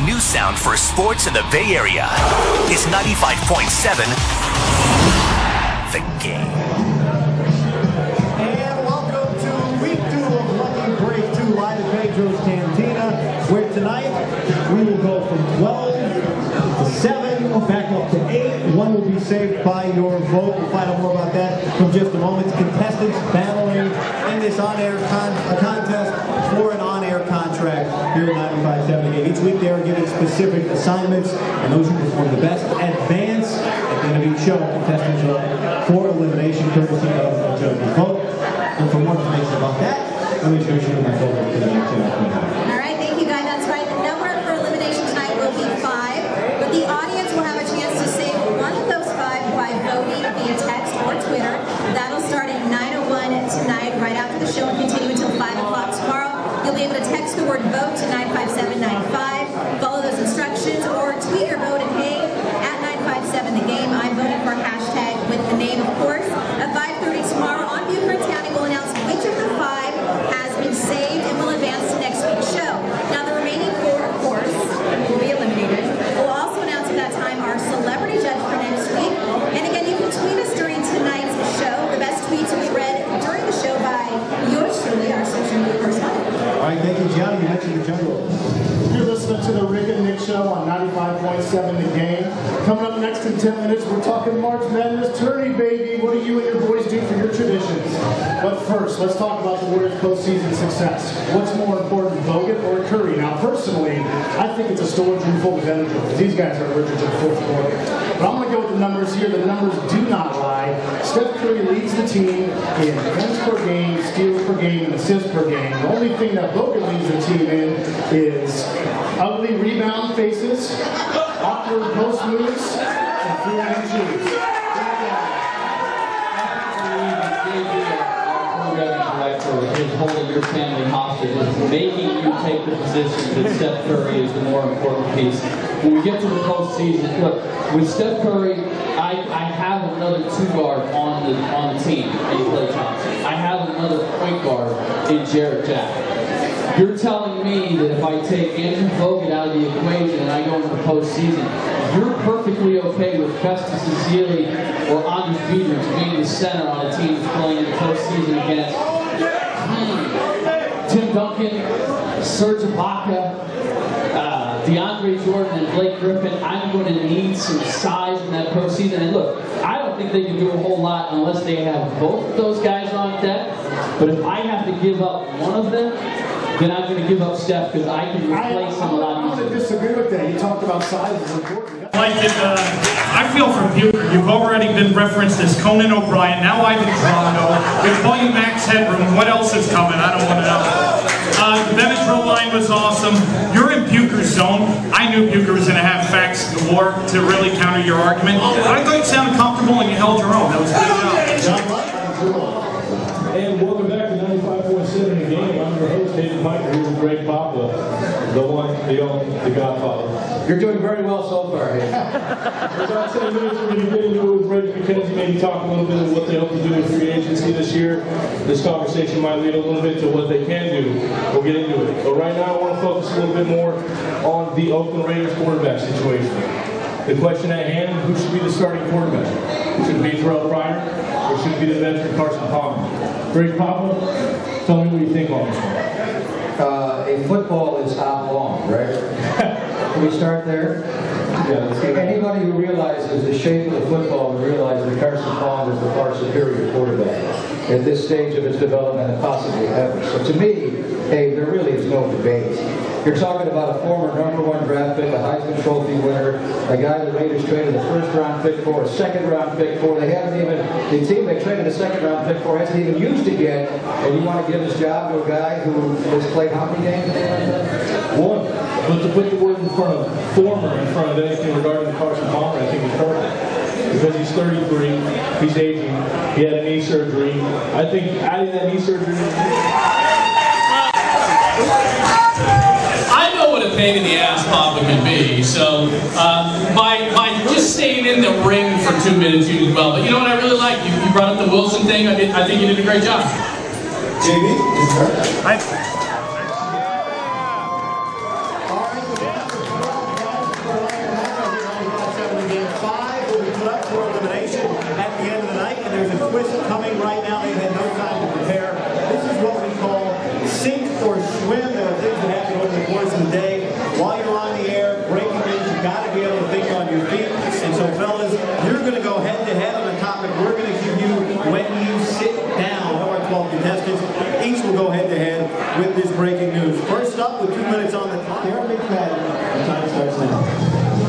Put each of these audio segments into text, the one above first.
new sound for sports in the Bay Area. It's 95.7 The Game. And welcome to week 2 of Lucky Break 2 live at Pedro's Cantina, where tonight we will go from 12 to 7, back up to 8. One will be saved by your vote. We'll find out more about that from just a moment. Contestants battling in this on-air contest for an on-air contract here at 95.7 The Game. Each week they are given specific assignments, and those who perform the best advance at the end of each show. Contestants are for elimination, courtesy of Joe's vote. And for more information about that, let me introduce you to my vote for the next All right, thank you guys. That's right. The number for elimination tonight will be 5, but the audience will have a chance to save one of those 5 by voting via text or Twitter. That'll start at 9:01 tonight, right after the show, and continue until 5 o'clock tomorrow. You'll be able to text the word vote to 95795, follow those instructions, or tweet your vote at hey at 957 The Game. I'm voting for hashtag with the name, of course. At 5:30 tomorrow on Bucharest County, we'll announce which of the 5 has been saved and will advance to next week's show. Now, the remaining 4, of course, will be eliminated. We'll also announce at that time our celebrity judge for next week. And again, you can tweet us during tonight's show. The best tweets will be read during the show by yours truly, our social media correspondent. All right, thank you, Gianni. You mentioned the jungle. You're listening to the Rick and Nick Show on 95.7 The Game. Coming up next in 10 minutes, we're talking March Madness tourney, baby. What do you and your boys do for your traditions? But first, let's talk about the Warriors' postseason success. What's more important, Bogut or Curry? Now, personally, I think it's a storage room full of energy because these guys are allergic to the fourth quarter. But I'm going to go with the numbers here. The numbers do not lie. Steph Curry leads the team in points per game, steals per game, and assists per game. The only thing that Bogut leads the team in is ugly rebound faces, awkward post moves, and fool-in shoes. Is holding your family hostage, is making you take the position that Steph Curry is the more important piece. When we get to the postseason, look, with Steph Curry, I have another 2-guard on the team in Klay Thompson. I have another point guard in Jarrett Jack. You're telling me that if I take Andrew Bogut out of the equation and I go into the postseason, you're perfectly okay with Festus Ezeli or Andres Biedrins being the center on a team that's playing in the postseason against Tim Duncan, Serge Ibaka, DeAndre Jordan, and Blake Griffin. I'm going to need some size in that postseason. And look, I don't think they can do a whole lot unless they have both of those guys on deck. But if I have to give up one of them, then I'm going to give up Steph because I can replace him a lot easier. I'm going to disagree with that. You talked about size is important. I feel for Bucher. You've already been referenced as Conan O'Brien. Now I'm in Toronto. They're playing Max Headroom. What else is coming? I don't want to know. The Venezuela line was awesome. You're in Bucher's zone. I knew Bucher was going to have facts galore to really counter your argument. But I thought you sounded comfortable and you held your own. That was a good job. And welcome back to 95.7 The Game. I'm your host, David Mike, here with Greg Papa, the one, the only, the Godfather. You're doing very well so far, Hayden. For about 10 minutes, we're going to get into it with Reggie McKenzie, maybe talk a little bit of what they hope to do with free agency this year. This conversation might lead a little bit to what they can do. We'll get into it. But right now, I want to focus a little bit more on the Oakland Raiders quarterback situation. The question at hand, who should be the starting quarterback? Should it be Terrell Pryor, or should it be the veteran Carson Palmer? Greg Papa, tell me what you think on this one. A football is oblong, right? Can we start there? Yeah, let's get Anybody who realizes the shape of the football will realize that Carson Palmer is the far superior quarterback at this stage of his development and possibly ever. So to me, hey, there really is no debate. You're talking about a former #1 draft pick, a Heisman Trophy winner, a guy the Raiders traded a first-round pick for, a second-round pick for. They haven't even, the team they traded a second-round pick for hasn't even used it yet, and you want to give his job to a guy who has played how many games? One. But to put the word in front of former in front of anything regarding Carson Palmer, I think is perfect. Because he's 33, he's aging, he had a knee surgery. I think adding that knee surgery... I know what a pain in the ass Papa can be, so by just staying in the ring for 2 minutes you did well. But you know what I really like? You brought up the Wilson thing. I think you did a great job. JB? stories of the day. While you're on the air, breaking news, you got to be able to think on your feet. And so, fellas, you're going to go head-to-head on the topic. We're going to give you when you sit down. Of our 12 contestants, each will go head-to-head with this breaking news. First up, with 2 minutes on the clock, Darren McFadden. The time starts now.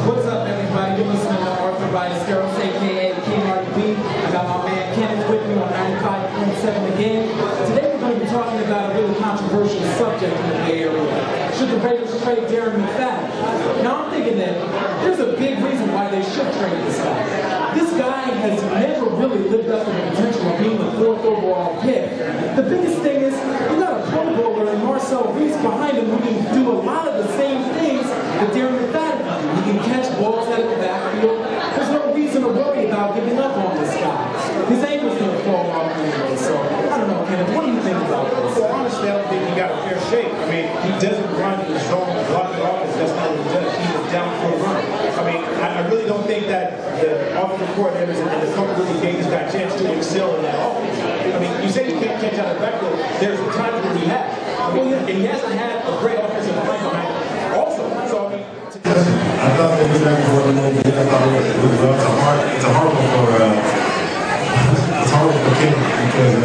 What's up, everybody? You're listening to Arthur Ballesteros, a.k.a. King RB. I got my man Kenneth with me on 95.7 again. Today we're going to be talking about a really controversial subject in the Bay Area. Should the Raiders trade Darren McFadden? Now I'm thinking that there's a big reason why they should trade this guy. This guy has never really lived up to the potential of being the 4th overall pick. The biggest thing is, you got a Pro Bowler and Marcel Reese behind him who can do a lot of the same things that Darren McFadden can do. He can catch balls out of the backfield. There's no reason to worry about giving up on this guy. His ankle's going to fall off anyway, so I don't know, Kenneth, what do you think about this? Well, honestly, I don't think he got a fair shake. I mean, he doesn't run in the strong block offense. That's not what he does. He is down for a run. I mean, I really don't think that the offensive coordinators and the company gave this guy a chance to excel in that offense. I mean, you say you can't catch out of the backfield. There's a time where he has. I mean, and he hasn't had a great offensive line behind him also. So, I mean... I thought they was back and forth a little bit. I thought it's a hard one for it's hard for King because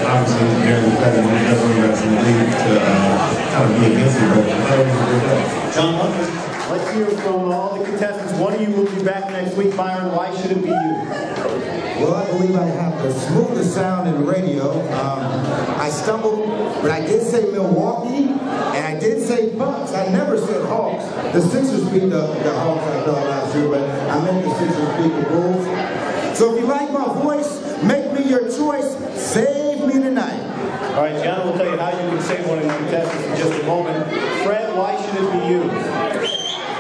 obviously Darren McFadden doesn't really got some lead to kind of be against him, but I thought it was a good day. John, let's hear from all the contestants. One of you will be back next week. Byron, why should it be you? Well, I believe I have the smoothest sound in the radio. I stumbled, but I did say Milwaukee, and I did say Bucks. I never said Hawks. The Sixers beat the Hawks, I thought, last year, but I meant the Sixers beat the Bulls. So if you like my voice, make me your choice. Save me tonight. All right, John will tell you how you can save one of your contestants in just a moment. Fred, why should it be you?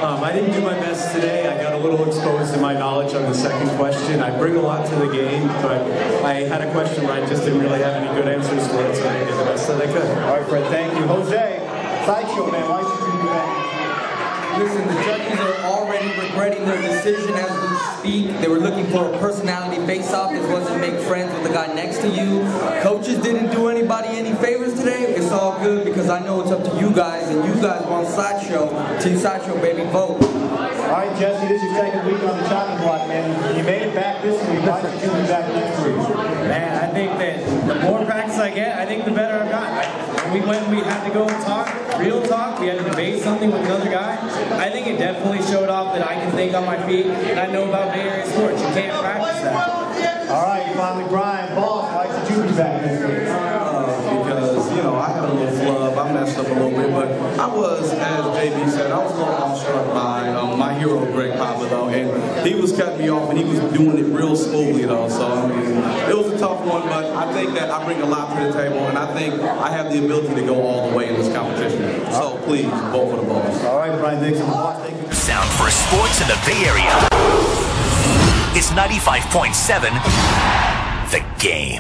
I didn't do my best today. I got a little exposed in my knowledge on the second question. I bring a lot to the game, but I had a question where I just didn't really have any good answers for it, so I did the best that I could. All right, Fred, thank you. Jose, Sideshow Man, why should you be back? Listen, the judges are already regretting their decision as we speak. They were looking for a personality face-off. This wasn't make friends with the guy next to you. Coaches didn't do anybody any favors today. It's all good because I know it's up to you guys, and you guys want Sideshow. Team Sideshow, baby, vote. All right, Jesse, this is your second week on the chopping block, man. You made it back this week. Why should you be back next week? Man, I think that the more practice I get, I think the better I've got. When we had to go and talk, real talk, we had to debate something with another guy, I think it definitely showed off that I can think on my feet and I know about Bay Area sports. You can't practice that. All right, finally, Brian, boss, why should you be back next week? Because, you know, I had a little flub, I messed up a little bit, but I was, as JB said, I was a little awestruck by my hero, Greg Papa, though, and he was cutting me off and he was doing it real smoothly, though, so, I mean, it was a tough one, but I think that I bring a lot to the table, and I think I have the ability to go all the way in this competition. So, please, vote for the boss. All right, Brian Dixon, boss, thank you. Sound for sports in the Bay Area. It's 95.7 The Game.